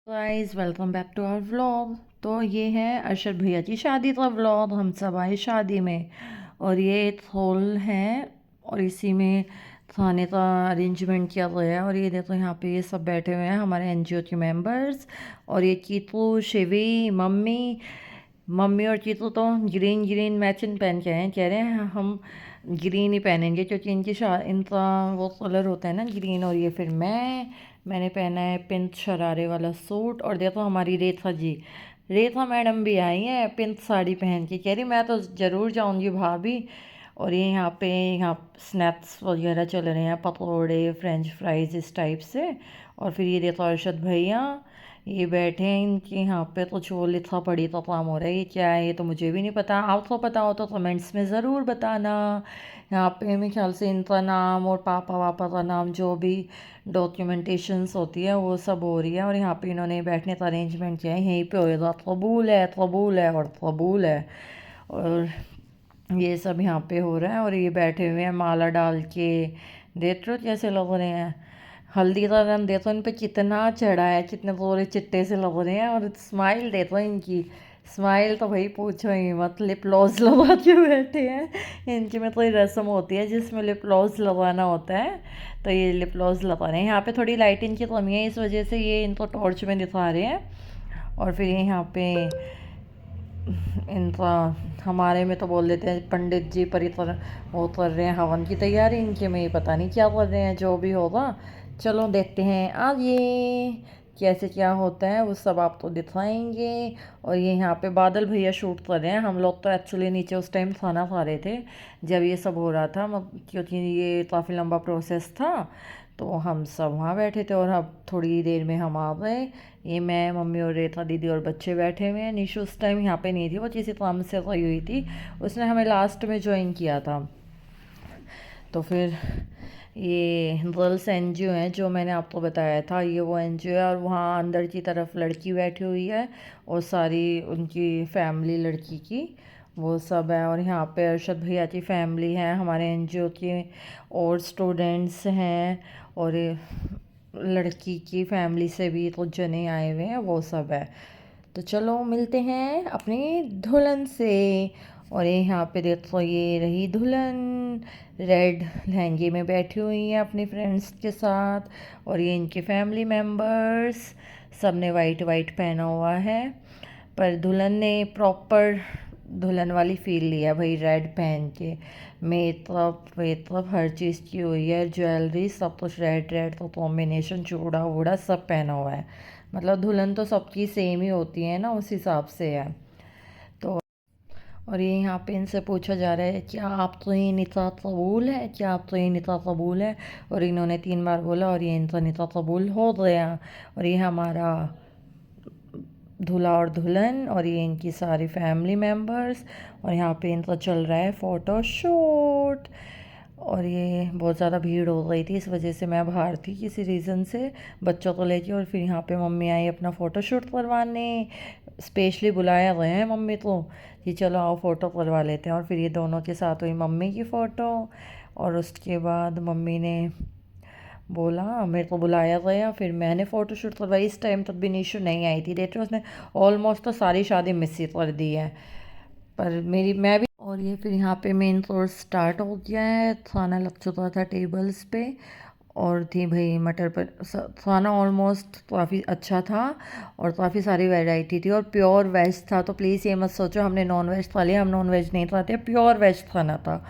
Guys welcome back to our vlog. तो ये है अरशद भैया की शादी का व्लॉग। हम सब आए शादी में और ये एक हॉल है और इसी में खाने का अरेंजमेंट किया गया है। और ये देखो यहाँ पे ये सब बैठे हुए हैं हमारे एनजीओ के मेंबर्स। और ये चीतू शिवी मम्मी मम्मी और चीतू तो ग्रीन ग्रीन मैचिंग पहन के आए हैं। कह रहे हैं हम ग्रीन ही पहनेंगे क्योंकि इनका वो कलर होता है ना ग्रीन। और ये फिर मैंने पहना है पिंक शरारे वाला सूट। और देखो हमारी रेखा जी, रेखा मैडम भी आई हैं पिंक साड़ी पहन के। कह रही मैं तो ज़रूर जाऊंगी भाभी। और ये यहाँ स्नैक्स वगैरह चल रहे हैं, पकौड़े फ्रेंच फ्राइज इस टाइप से। और फिर ये देखो अरशद भैया ये बैठे हैं, इनके यहाँ पे कुछ वो लिखा पढ़ी का काम हो रहा है। ये क्या है ये तो मुझे भी नहीं पता। आपको पता हो तो कमेंट्स में ज़रूर बताना। यहाँ पे मेरे ख्याल से इनका नाम और पापा वापा का नाम जो भी डॉक्यूमेंटेशंस होती है वो सब हो रही है। और यहाँ पे इन्होंने बैठने का अरेंजमेंट किया है, यहीं पे होएगा। कबूल है कबूल है और कबूल है। और ये सब यहाँ पे हो रहा है और ये बैठे हुए हैं माला डाल के। देख रहे हो कैसे लग रहे हैं। हल्दी का रंग देखो इन पे कितना चढ़ा है, कितने पूरे चिट्टे से लग रहे हैं। और स्माइल देखो इनकी, स्माइल तो भाई पूछो ही मत। लिप लॉस लगा के बैठे हैं। इनकी में कोई रस्म होती है जिसमें लिप लॉस लगाना होता है, तो ये लिप लॉस लगा रहे हैं। यहाँ पे थोड़ी लाइटिंग की कमी है, इस वजह से ये इनको टॉर्च में दिखा रहे हैं। और फिर ये यहाँ पे इनका हमारे में तो बोल देते हैं पंडित जी परितर वो कर रहे हैं हवन की तैयारी। इनके में ही पता नहीं क्या कर रहे हैं, जो भी होगा चलो देखते हैं आगे कैसे क्या होता है वो सब आपको दिखाएंगे। और ये यहाँ पे बादल भैया शूट कर रहे हैं। हम लोग तो एक्चुअली नीचे उस टाइम खाना खा रहे थे जब ये सब हो रहा था, क्योंकि ये काफ़ी लंबा प्रोसेस था। तो हम सब वहाँ बैठे थे और अब थोड़ी देर में हम आ गए। ये मैं मम्मी और रेखा दीदी और बच्चे बैठे हुए हैं। निशु उस टाइम यहाँ पे नहीं थी, वो किसी काम से गई हुई थी। उसने हमें लास्ट में ज्वाइन किया था। तो फिर ये गर्ल्स एनजीओ है जो मैंने आपको बताया था, ये वो एनजीओ है। और वहाँ अंदर की तरफ लड़की बैठी हुई है और सारी उनकी फैमिली लड़की की वो सब है। और यहाँ पे अरशद भैया की फैमिली है, हमारे एनजीओ के और स्टूडेंट्स हैं। और ये लड़की की फैमिली से भी तो जने आए हुए हैं, वो सब है। तो चलो मिलते हैं अपनी दुल्हन से। और ये यहाँ पे देखो ये रही दुल्हन, रेड लहंगे में बैठी हुई है अपनी फ्रेंड्स के साथ। और ये इनके फैमिली मेम्बर्स, सब ने वाइट वाइट पहना हुआ है। पर दुल्हन ने प्रॉपर दुल्हन वाली फील लिया भाई, रेड पहन के। मेकअप वेकअप हर चीज़ की हुई है, ज्वेलरी सब कुछ रेड रेड का कॉम्बिनेशन, चूड़ा वूड़ा सब पहना हुआ है। मतलब दुल्हन तो सबकी सेम ही होती है ना, उस हिसाब से है। तो और ये यहाँ पे इनसे पूछा जा रहा है क्या आप तो ये निकाह कबूल है, क्या आप तो ये निकाह कबूल है। और इन्होंने 3 बार बोला और ये इनका निकाह कबूल हो गया। और ये हमारा दूल्हा और दुल्हन और ये इनकी सारी फैमिली मेम्बर्स। और यहाँ पे इनका चल रहा है फ़ोटो शूट। और ये बहुत ज़्यादा भीड़ हो गई थी, इस वजह से मैं बाहर थी किसी रीज़न से बच्चों को लेके। और फिर यहाँ पे मम्मी आई अपना फ़ोटो शूट करवाने, स्पेशली बुलाया गए हैं मम्मी को कि चलो आओ फ़ोटो करवा लेते हैं। और फिर ये दोनों के साथ हुई मम्मी की फ़ोटो। और उसके बाद मम्मी ने बोला मेरे को बुलाया गया, फिर मैंने फ़ोटो शूट करवाई। इस टाइम तक भी निशु नहीं आई थी, देख रहे हो उसने ऑलमोस्ट तो सारी शादी मिस ही कर दी है। पर मेरी मैं भी। और ये फिर यहाँ पे मेन कोर्स स्टार्ट हो गया है, खाना लग चुका था टेबल्स पे। और थी भाई मटर पर खाना ऑलमोस्ट काफ़ी अच्छा था और काफ़ी सारी वैरायटी थी और प्योर वेज था। तो प्लीज़ ये मत सोचो हमने नॉन वेज खा लिया, हम नॉन वेज नहीं खाते, प्योर वेज खाना था।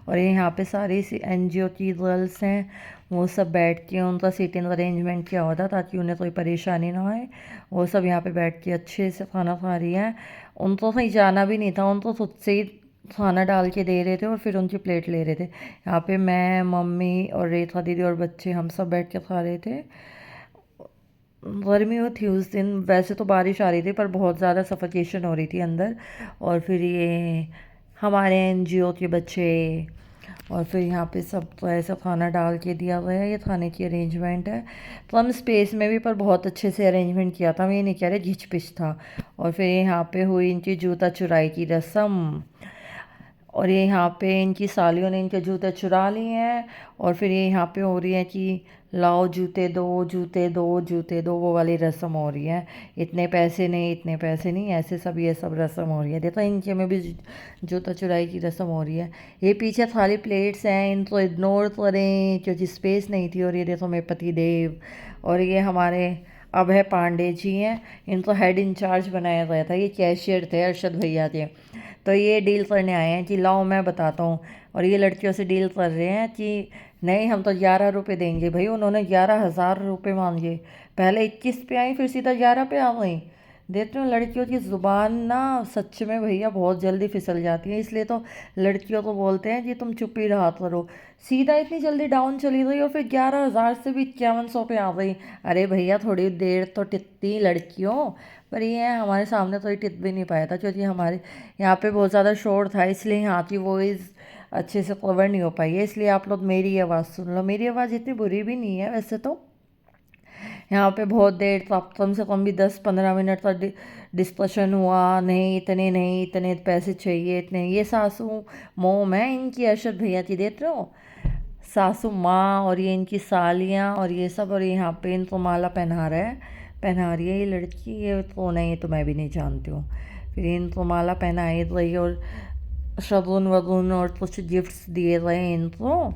और ये यहाँ पे सारी सी एनजीओ की गर्ल्स हैं, वो सब बैठ के उनका सीटिंग अरेंजमेंट किया हुआ था ताकि उन्हें कोई परेशानी ना आए। वो सब यहाँ पे बैठ के अच्छे से खाना खा रही हैं। उनको कहीं जाना भी नहीं था, उनको खुद से ही खाना डाल के दे रहे थे और फिर उनकी प्लेट ले रहे थे। यहाँ पे मैं मम्मी और रेखा दीदी और बच्चे हम सब बैठ के खा रहे थे। गर्मी थी उस दिन, वैसे तो बारिश आ रही थी पर बहुत ज़्यादा सफोकेशन हो रही थी अंदर। और फिर ये हमारे एनजीओ के बच्चे और फिर यहाँ पे सबको ऐसा खाना डाल के दिया गया है। ये खाने की अरेंजमेंट है कम स्पेस में भी, पर बहुत अच्छे से अरेंजमेंट किया था। मैं ये नहीं कह रहे घिच पिच था। और फिर यहाँ पे हुई इनकी जूता चुराई की रस्म। और ये यहाँ पे इनकी सालियों ने इनके जूते चुरा लिए हैं। और फिर ये यहाँ पे हो रही है कि लाओ जूते दो, जूते दो, जूते दो, वो वाली रस्म हो रही है। इतने पैसे नहीं, इतने पैसे नहीं, ऐसे सब ये सब रस्म हो रही है। देखो इनके में भी जूता चुराई की रस्म हो रही है। ये पीछे खाली प्लेट्स हैं, इनको इग्नोर करें क्योंकि स्पेस नहीं थी। और ये देखो मेरे पति देव, और ये हमारे अभय पांडे जी हैं, इनको हेड इंचार्ज बनाया गया था। ये कैशियर थे अरशद भैया के। तो ये डील करने आए हैं कि लाओ मैं बताता हूँ। और ये लड़कियों से डील कर रहे हैं कि नहीं हम तो 11 रुपये देंगे। भाई उन्होंने 11,000 रुपये मांगे। पहले 21 पे आई, फिर सीधा 11 पे आ गई। देखते हो लड़कियों की ज़ुबान ना सच में भैया बहुत जल्दी फिसल जाती है। इसलिए तो लड़कियों को बोलते हैं कि तुम चुप ही रहा करो। सीधा इतनी जल्दी डाउन चली गई और फिर 11,000 से भी 5100 पे आ गई। अरे भैया थोड़ी देर तो टिकती लड़कियों। पर ये है हमारे सामने तो ये टिक भी नहीं पाया था क्योंकि हमारे यहाँ पे बहुत ज़्यादा शोर था, इसलिए यहाँ की वॉइस अच्छे से कवर नहीं हो पाई है। इसलिए आप लोग मेरी आवाज़ सुन लो। मेरी आवाज़ इतनी बुरी भी नहीं है वैसे तो। यहाँ पे बहुत देर तक, कम से कम भी 10-15 मिनट तक डिस्कशन हुआ। नहीं इतने नहीं, इतने पैसे चाहिए, इतने। ये सासू मोम है इनकी, अरशद भैया की, देख रहे हो सासू माँ, और ये इनकी सालियाँ और ये सब। और यहाँ पे इनको माला पहना रही है ये लड़की। ये तो नहीं, ये तो मैं भी नहीं जानती हूँ। फिर इनको माला पहनाई गई और शगुन वगुन और कुछ गिफ्ट्स दिए गए इनको।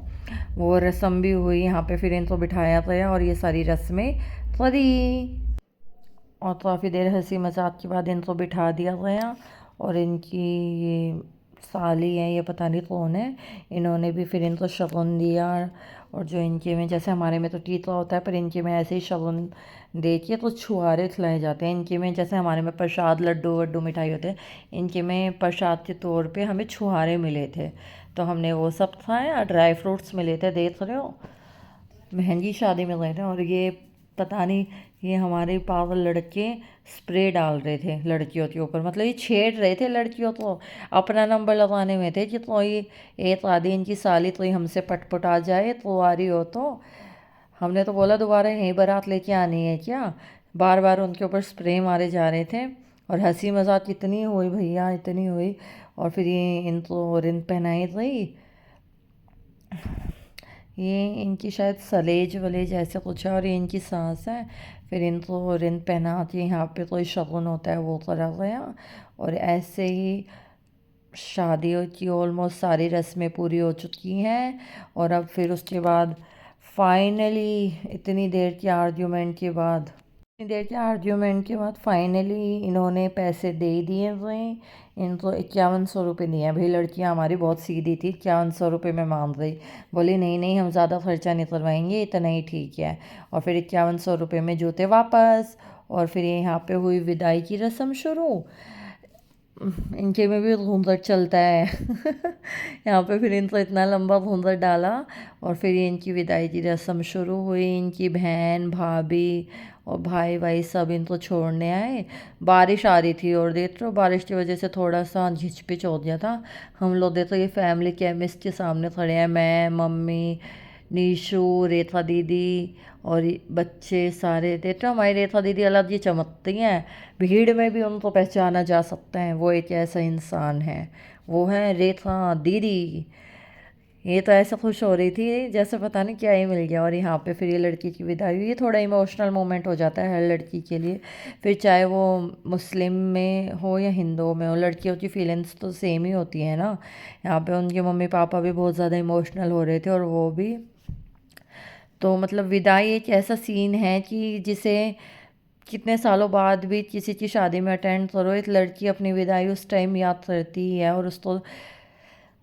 वो रस्म भी हुई यहाँ पे, फिर इनको बिठाया गया और ये सारी रस्में करी। और काफ़ी देर हंसी मजाक के बाद इनको बिठा दिया गया। और इनकी ये साली है, ये पता नहीं कौन है, इन्होंने भी फिर इनको शगुन दिया। और जो इनके में, जैसे हमारे में तो टीका होता है, पर इनके में ऐसे ही शगुन दे के तो छुआरे खिलाए जाते हैं। इनके में जैसे हमारे में प्रसाद, लड्डू वड्डू मिठाई होते हैं, इनके में प्रसाद के तौर पे हमें छुआरे मिले थे। तो हमने वो सब खाए और ड्राई फ्रूट्स मिले थे, देख रहे हो। महंगी शादी में गए थे। और ये पता नहीं, ये हमारे पागल लड़के स्प्रे डाल रहे थे लड़कियों के ऊपर। मतलब ये छेड़ रहे थे लड़कियों को, अपना नंबर लगाने में थे कि कोई एक आधी इनकी साली कोई हमसे पटपट आ जाए तो आ रही हो तो। हमने तो बोला दोबारा यहीं बारात लेके आनी है क्या। बार बार उनके ऊपर स्प्रे मारे जा रहे थे। और हंसी मजाक इतनी हुई भैया, इतनी हुई। और फिर ये इनको रिंग पहनाई गई। ये इनकी शायद सलेज वलेज ऐसे कुछ है, और ये इनकी सांस है। फिर इनको रिंग पहना के यहाँ पे कोई शगुन होता है वो करा गया। और ऐसे ही शादी की ऑलमोस्ट सारी रस्में पूरी हो चुकी हैं। और अब फिर उसके बाद फाइनली इतनी देर के आर्ग्यूमेंट के बाद फाइनली इन्होंने पैसे दे दिए हुए। इनको 5100 रुपये दिए हैं। भाई लड़कियां हमारी बहुत सीधी थी, 5100 रुपये में मान गई। बोली नहीं नहीं हम ज़्यादा खर्चा नहीं करवाएंगे, इतना ही ठीक है। और फिर 5100 रुपये में जूते वापस। और फिर यहाँ पे हुई विदाई की रस्म शुरू। इनके में भी घूंघट चलता है यहाँ पे फिर इनको इतना लंबा घूंघट डाला। और फिर ये इनकी विदाई की रस्म शुरू हुई। इनकी बहन भाभी और भाई भाई सब इनको छोड़ने आए। बारिश आ रही थी और देख रहे हो बारिश की वजह से थोड़ा सा झिचपिच हो गया था। हम लोग देखो ये फैमिली केमिस्ट के सामने खड़े हैं, मैं मम्मी नीशू रेखा दीदी और बच्चे सारे। देखते हो हमारी रेखा दीदी अलग ही चमकती हैं, भीड़ में भी उनको पहचाना जा सकता है। वो एक ऐसा इंसान है, वो है रेखा दीदी। ये तो ऐसा खुश हो रही थी जैसे पता नहीं क्या ही मिल गया। और यहाँ पे फिर ये लड़की की विदाई हुई। ये थोड़ा इमोशनल मोमेंट हो जाता है हर लड़की के लिए। फिर चाहे वो मुस्लिम में हो या हिंदू में हो, लड़कियों की फीलिंग्स तो सेम ही होती है ना। यहाँ पे उनके मम्मी पापा भी बहुत ज़्यादा इमोशनल हो रहे थे और वो भी। तो मतलब विदाई एक ऐसा सीन है कि जिसे कितने सालों बाद भी किसी की शादी में अटेंड करो, एक लड़की अपनी विदाई उस टाइम याद करती है और उसको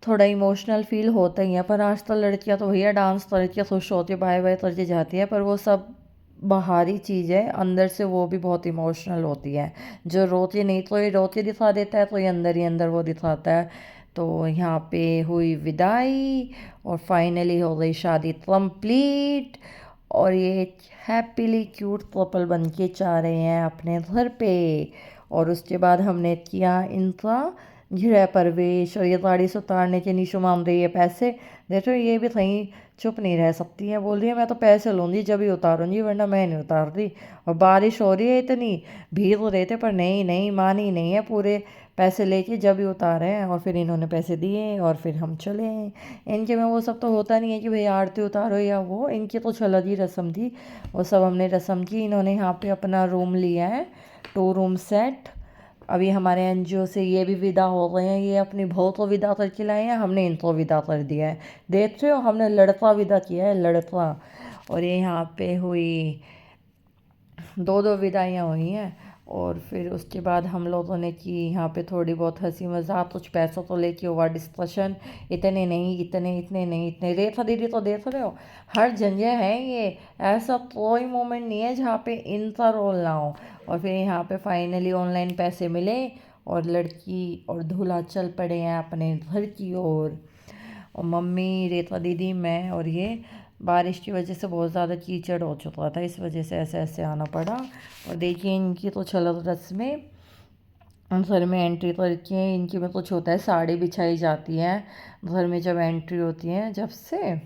थोड़ा इमोशनल फील होता ही है। पर आजकल लड़कियां तो भैया डांस करके खुश होती है, बाय बाय करके जाती है। पर वो सब बाहरी चीज़ है, अंदर से वो भी बहुत इमोशनल होती है। जो रोती नहीं तो ये रोती दिखा देता है, तो ये अंदर ही अंदर वो दिखाता है। तो यहाँ पे हुई विदाई और फाइनली हो गई शादी कंप्लीट। और ये हैप्पीली क्यूट कपल बन के जा रहे हैं अपने घर पे। और उसके बाद हमने किया इनका गृह प्रवेश। और ये गाड़ी से उतारने के नीशू मांग रही है पैसे। देखो ये भी कहीं चुप नहीं रह सकती है, बोल रही है मैं तो पैसे लूँगी जब ही उतारूँगी, वरना मैं नहीं उतार रही। और बारिश हो रही है इतनी, भीग रहे थे पर नहीं नहीं मानी नहीं है। पूरे पैसे लेके जब ही उतारे हैं, और फिर इन्होंने पैसे दिए और फिर हम चले। इनके में वो सब तो होता नहीं है कि भाई आरती उतारो या वो, इनकी तो चल ही रस्म थी, वो सब हमने रस्म की। इन्होंने यहाँ पे अपना रूम लिया है, 2 रूम सेट। अभी हमारे एनजीओ से ये भी विदा हो गए हैं, ये अपनी बहू को विदा करके लाए हैं, हमने इनको विदा कर दिया है। देख रहे हो, हमने लड़का विदा किया है, लड़का। और ये यहाँ पे हुई 2 विदाइयाँ हुई हैं। और फिर उसके बाद हम लोगों ने की यहाँ पे थोड़ी बहुत हंसी मजाक, कुछ पैसों को लेके हुआ डिस्कशन। इतने नहीं, इतने इतने नहीं, इतने। रेखा दीदी तो देख रहे हो, हर जगह है ये, ऐसा कोई मोमेंट नहीं है जहाँ पे इनका रोल ना हो। और फिर यहाँ पे फाइनली ऑनलाइन पैसे मिले और लड़की और दूल्हा चल पड़े हैं अपने घर की ओर। और मम्मी, रेखा दीदी, मैं, और ये बारिश की वजह से बहुत ज़्यादा कीचड़ हो चुका था, इस वजह से ऐसे ऐसे आना पड़ा। और देखिए इनकी तो छलक रस्में, घर में एंट्री करके इनकी में कुछ होता है, साड़ी बिछाई जाती है घर में जब एंट्री होती है जब से।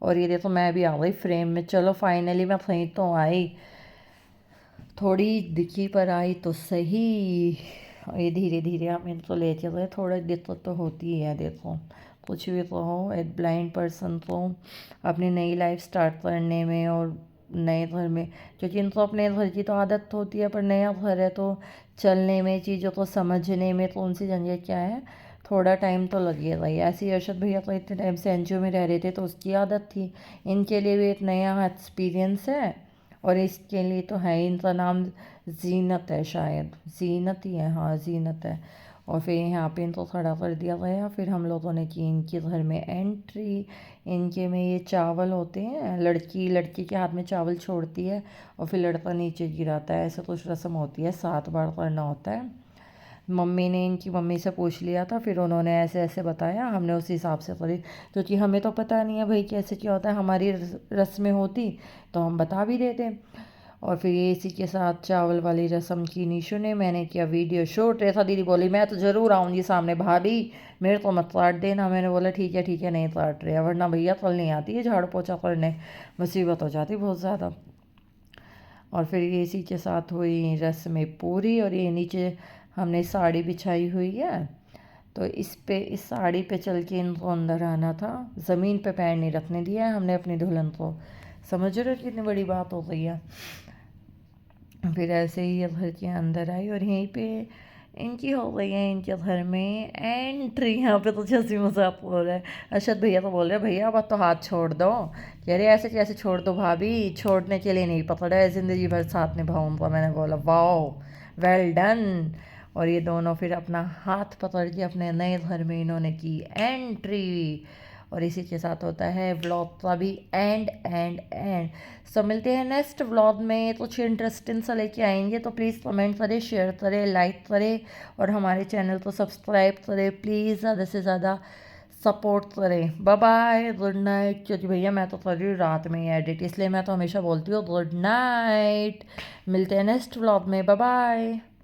और ये देखो मैं भी आ गई फ्रेम में। चलो फाइनली मैं कहीं तो आई, थोड़ी दिखी पर आई तो सही। ये धीरे धीरे हम इनको ले चले, थोड़ा दिक्कत तो होती ही है। देखो कुछ भी तो हो, एक ब्लाइंड पर्सन को अपनी नई लाइफ स्टार्ट करने में और नए घर में, क्योंकि इनको अपने घर की तो आदत होती है, पर नया घर है तो चलने में, चीज़ों को समझने में कौन सी जगह क्या है, थोड़ा टाइम तो लगेगा ही। ऐसे ही अर्शद भैया तो इतने टाइम से एनजीओ में रह रहे थे तो उसकी आदत थी, इनके लिए भी एक नया एक्सपीरियंस है। और इसके लिए तो है, इनका नाम जीनत है, शायद जीनत ही है, हाँ जीनत है। और फिर यहाँ पे इनको खड़ा कर दिया गया। फिर हम लोगों ने की इनके घर में एंट्री। इनके में ये चावल होते हैं, लड़की लड़की के हाथ में चावल छोड़ती है और फिर लड़का नीचे गिराता है, ऐसा कुछ रस्म होती है, 7 बार करना होता है। मम्मी ने इनकी मम्मी से पूछ लिया था, फिर उन्होंने ऐसे ऐसे बताया, हमने उस हिसाब से करी, क्योंकि हमें तो पता नहीं है भाई कैसे क्या होता है, हमारी रस्में होती तो हम बता भी देते। और फिर ये इसी के साथ चावल वाली रस्म की निशु ने, मैंने किया वीडियो शूट। रेखा दीदी बोली मैं तो ज़रूर आऊँगी सामने, भाभी मेरे को मत काट देना। मैंने बोला ठीक है नहीं काट रहे, वरना भैया कल नहीं आती है झाड़ू पोछा करने, मुसीबत हो जाती बहुत ज़्यादा। और फिर ये इसी के साथ हुई रस्में पूरी। और ये नीचे हमने साड़ी बिछाई हुई है, तो इस साड़ी पे चल के इनको अंदर आना था, ज़मीन पे पैर नहीं रखने दिया है हमने अपनी दुल्हन को। समझ रहे हो कितनी बड़ी बात हो गई है। फिर ऐसे ही ये घर के अंदर आई और यहीं पे इनकी हो गई है इनके घर में एंट्री। यहाँ पे तो हंसी मजाक हो रहा है। अरशद भैया तो बोल रहे भैया अब तो हाथ छोड़ दो। कह रहे ऐसे कैसे छोड़ दो भाभी, छोड़ने के लिए नहीं पकड़ा है, ज़िंदगी भर साथ निभाऊंगा। मैंने बोला वाओ, वेल डन। और ये दोनों फिर अपना हाथ पकड़ के अपने नए घर में इन्होंने की एंट्री। और इसी के साथ होता है व्लॉग का भी एंड। सो मिलते हैं नेक्स्ट व्लॉग में, कुछ इंटरेस्टिंग सा लेके आएंगे, तो प्लीज़ कमेंट करें, शेयर करें, लाइक करें और हमारे चैनल को सब्सक्राइब करें प्लीज़, ज़्यादा से ज़्यादा सपोर्ट करें। Bye bye, good night. क्योंकि भैया मैं तो कर रही हूँ रात में ही एडिट, इसलिए मैं तो हमेशा बोलती हूँ गुड नाइट। मिलते हैं नेक्स्ट व्लॉग में, बाय बाय।